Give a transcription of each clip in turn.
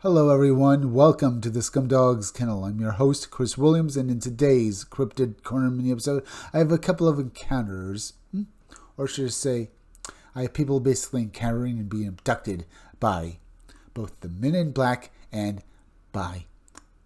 Hello everyone, welcome to the Scumdogs Kennel. I'm your host, Chris Williams, and in today's Cryptid Corner mini episode, I have a couple of encounters, or should I say, I have people basically encountering and being abducted by both the Men in Black and by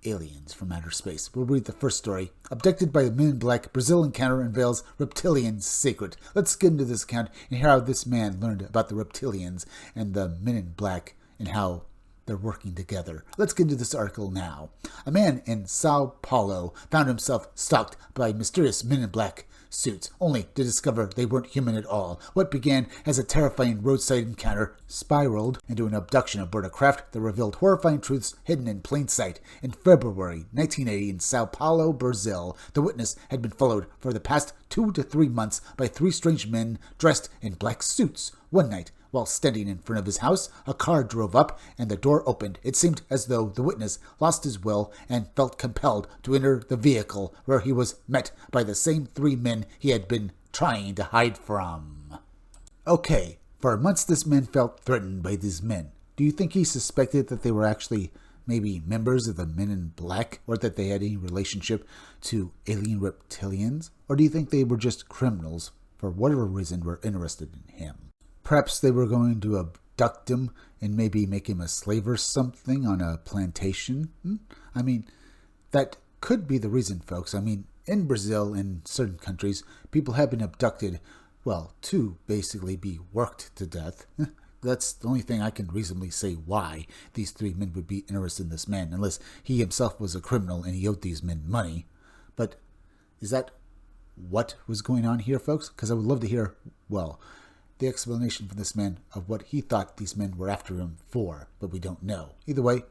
aliens from outer space. We'll read the first story. Abducted by the Men in Black, Brazil encounter unveils reptilian secret. Let's get into this account and hear how this man learned about the reptilians and the Men in Black and how they're working together. Let's get into this article now. A man in Sao Paulo found himself stalked by mysterious Men in Black suits, only to discover they weren't human at all. What began as a terrifying roadside encounter spiraled into an abduction aboard a craft that revealed horrifying truths hidden in plain sight. In February 1980 in Sao Paulo, Brazil, the witness had been followed for the past 2 to 3 months by 3 strange men dressed in black suits. One night, while standing in front of his house, a car drove up and the door opened. It seemed as though the witness lost his will and felt compelled to enter the vehicle, where he was met by the same 3 men he had been trying to hide from. Okay, for months this man felt threatened by these men. Do you think he suspected that they were actually maybe members of the Men in Black, or that they had any relationship to alien reptilians? Or do you think they were just criminals, for whatever reason, were interested in him? Perhaps they were going to abduct him and maybe make him a slave or something on a plantation. I mean, that could be the reason, folks. I mean, in Brazil and certain countries, people have been abducted, well, to basically be worked to death. That's the only thing I can reasonably say why these 3 men would be interested in this man, unless he himself was a criminal and he owed these men money. But is that what was going on here, folks? Because I would love to hear, well, the explanation from this man of what he thought these men were after him for, but we don't know. Either way,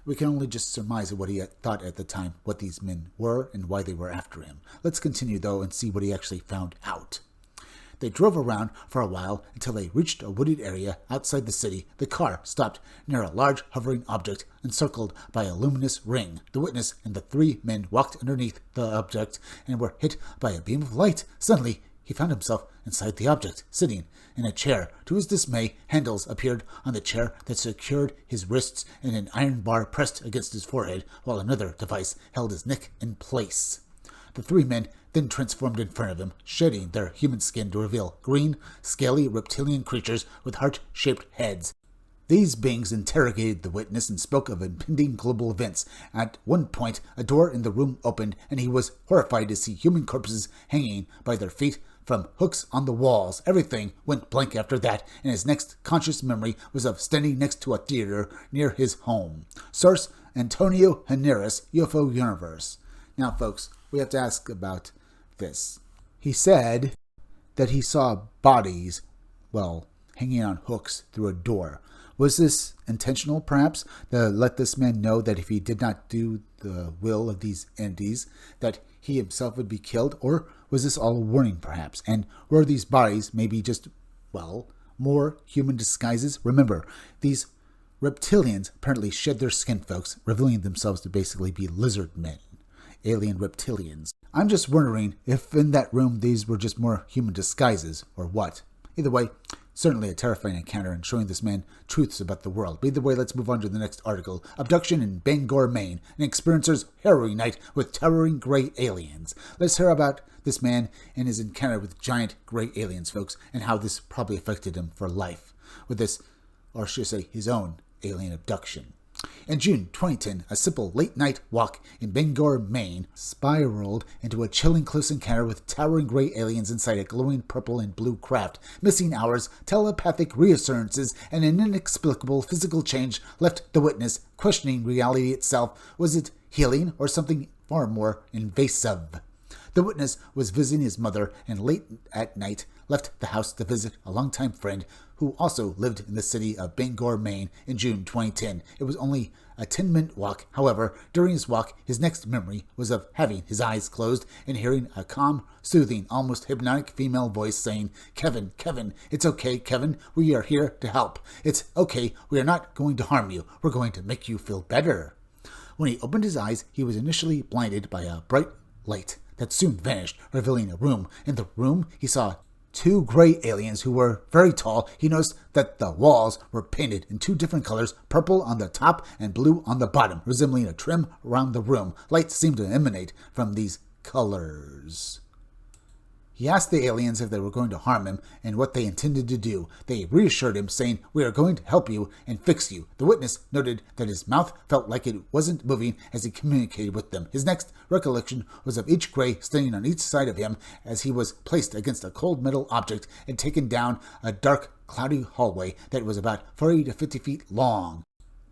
we can only just surmise what he thought at the time, what these men were and why they were after him. Let's continue, though, and see what he actually found out. They drove around for a while until they reached a wooded area outside the city. The car stopped near a large hovering object encircled by a luminous ring. The witness and the 3 men walked underneath the object and were hit by a beam of light. Suddenly, he found himself inside the object, sitting in a chair. To his dismay, handles appeared on the chair that secured his wrists, and an iron bar pressed against his forehead, while another device held his neck in place. The 3 men then transformed in front of him, shedding their human skin to reveal green, scaly reptilian creatures with heart-shaped heads. These beings interrogated the witness and spoke of impending global events. At one point, a door in the room opened, and he was horrified to see human corpses hanging by their feet from hooks on the walls. Everything went blank after that, and his next conscious memory was of standing next to a theater near his home. Source: Antonio Hernandez, UFO Universe. Now, folks, we have to ask about this. He said that he saw bodies, well, hanging on hooks through a door. Was this intentional, perhaps, to let this man know that if he did not do the will of these entities, that he himself would be killed? Or was this all a warning, perhaps? And were these bodies maybe just, well, more human disguises? Remember, these reptilians apparently shed their skin, folks, revealing themselves to basically be lizard men, alien reptilians. I'm just wondering if in that room these were just more human disguises, or what. Either way, certainly a terrifying encounter and showing this man truths about the world. But either way, let's move on to the next article. Abduction in Bangor, Maine. An experiencer's harrowing night with towering gray aliens. Let's hear about this man and his encounter with giant gray aliens, folks, and how this probably affected him for life with this, or should I say, his own alien abduction. In June 2010, a simple late-night walk in Bangor, Maine, spiraled into a chilling close encounter with towering gray aliens inside a glowing purple and blue craft. Missing hours, telepathic reassurances, and an inexplicable physical change left the witness questioning reality itself. Was it healing or something far more invasive? The witness was visiting his mother and late at night left the house to visit a longtime friend who also lived in the city of Bangor, Maine in June 2010. It was only a 10-minute walk. However, during his walk, his next memory was of having his eyes closed and hearing a calm, soothing, almost hypnotic female voice saying, "Kevin, Kevin, it's okay, Kevin, we are here to help. It's okay, we are not going to harm you. We're going to make you feel better." When he opened his eyes, he was initially blinded by a bright light that soon vanished, revealing a room. In the room, he saw two gray aliens who were very tall. He noticed that the walls were painted in two different colors, purple on the top and blue on the bottom, resembling a trim around the room. Light seemed to emanate from these colors. He asked the aliens if they were going to harm him and what they intended to do. They reassured him, saying, "We are going to help you and fix you." The witness noted that his mouth felt like it wasn't moving as he communicated with them. His next recollection was of each gray standing on each side of him as he was placed against a cold metal object and taken down a dark, cloudy hallway that was about 40 to 50 feet long.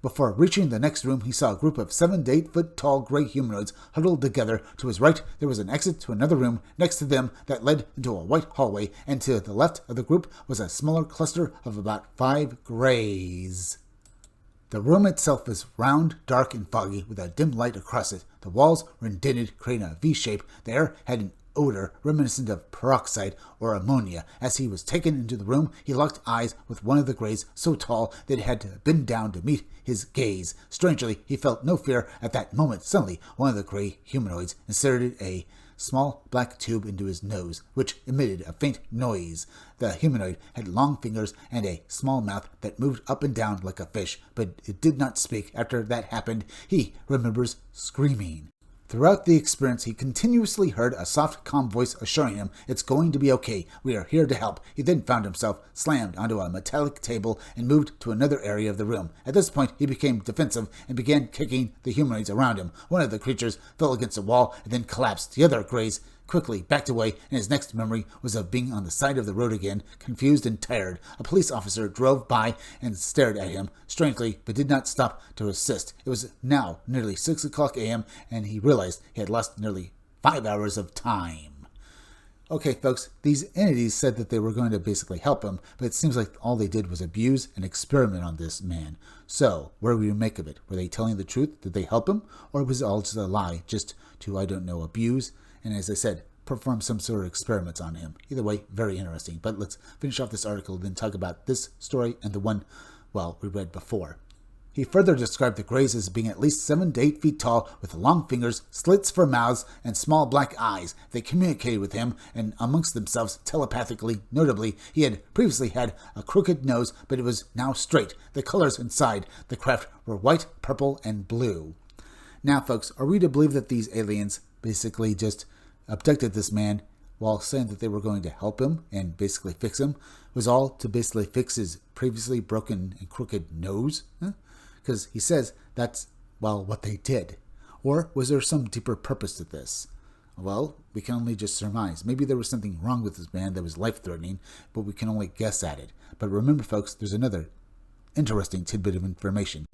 Before reaching the next room, he saw a group of 7 to 8 foot tall gray humanoids huddled together. To his right, there was an exit to another room next to them that led into a white hallway, and to the left of the group was a smaller cluster of about 5 grays. The room itself was round, dark, and foggy, with a dim light across it. The walls were indented, creating a V shape. The air had an odor reminiscent of peroxide or ammonia. As he was taken into the room, he locked eyes with one of the grays, so tall that he had to bend down to meet his gaze. Strangely, he felt no fear at that moment. Suddenly, one of the gray humanoids inserted a small black tube into his nose, which emitted a faint noise. The humanoid had long fingers and a small mouth that moved up and down like a fish, but it did not speak. After that happened, he remembers screaming. Throughout the experience, he continuously heard a soft, calm voice assuring him, "It's going to be okay. We are here to help." He then found himself slammed onto a metallic table and moved to another area of the room. At this point, he became defensive and began kicking the humanoids around him. One of the creatures fell against a wall and then collapsed. The other grays quickly backed away, and his next memory was of being on the side of the road again, confused and tired. A police officer drove by and stared at him strangely, but did not stop to assist. It was now nearly 6 o'clock a.m., and he realized he had lost nearly 5 hours of time. Okay, folks, these entities said that they were going to basically help him, but it seems like all they did was abuse and experiment on this man. So, what do we make of it? Were they telling the truth? Did they help him? Or was it all just a lie, just to, abuse? And as I said, perform some sort of experiments on him. Either way, very interesting. But let's finish off this article and then talk about this story and the one, we read before. He further described the grays as being at least 7 to 8 feet tall, with long fingers, slits for mouths, and small black eyes. They communicated with him and amongst themselves telepathically. Notably, he had previously had a crooked nose, but it was now straight. The colors inside the craft were white, purple, and blue. Now, folks, are we to believe that these aliens basically just abducted this man while saying that they were going to help him and basically fix him? It was all to basically fix his previously broken and crooked nose? Because he says that's, what they did. Or was there some deeper purpose to this? Well, we can only just surmise. Maybe there was something wrong with this man that was life-threatening, but we can only guess at it. But remember, folks, there's another interesting tidbit of information.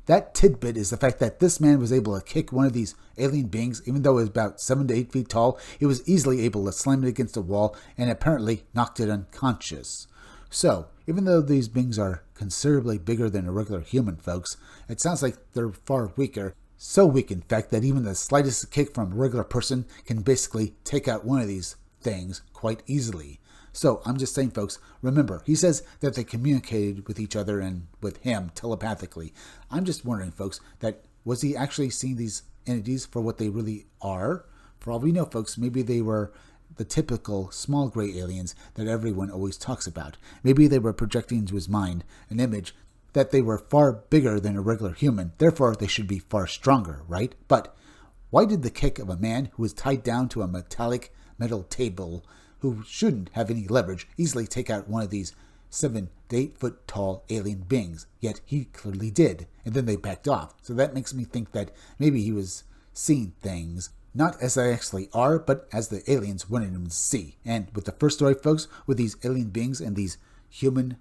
That tidbit is the fact that this man was able to kick one of these alien beings, even though it was about 7 to 8 feet tall. He was easily able to slam it against a wall and apparently knocked it unconscious. So, even though these beings are considerably bigger than a regular human, folks, it sounds like they're far weaker. So weak, in fact, that even the slightest kick from a regular person can basically take out one of these things quite easily. So, I'm just saying, folks, remember, he says that they communicated with each other and with him telepathically. I'm just wondering, folks, that was he actually seeing these entities for what they really are? For all we know, folks, maybe they were the typical small gray aliens that everyone always talks about. Maybe they were projecting into his mind an image that they were far bigger than a regular human, therefore they should be far stronger, right? But why did the kick of a man who was tied down to a metallic metal table, who shouldn't have any leverage, easily take out one of these 7 to 8 foot tall alien beings? Yet he clearly did, and then they backed off. So that makes me think that maybe he was seeing things not as they actually are, but as the aliens wanted him to see. And with the first story, folks, with these alien beings and these human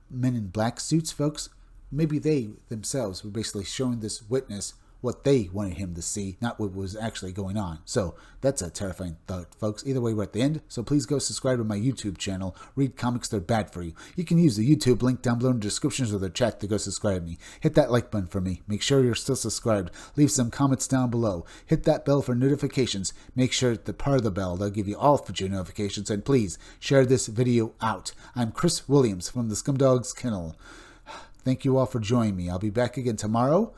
men in black suits, folks, maybe they themselves were basically showing this witness what they wanted him to see, not what was actually going on. So that's a terrifying thought, folks. Either way, we're at the end, so please go subscribe to my YouTube channel. Read comics, they're bad for you. You can use the YouTube link down below in the descriptions of the chat to go subscribe to me. Hit that like button for me. Make sure you're still subscribed. Leave some comments down below. Hit that bell for notifications. Make sure to part of the bell. They'll give you all future notifications. And please share this video out. I'm Chris Williams from the Scumdogs Kennel. Thank you all for joining me. I'll be back again tomorrow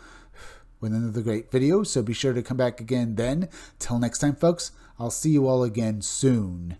with another great video, so be sure to come back again then. Till next time, folks, I'll see you all again soon.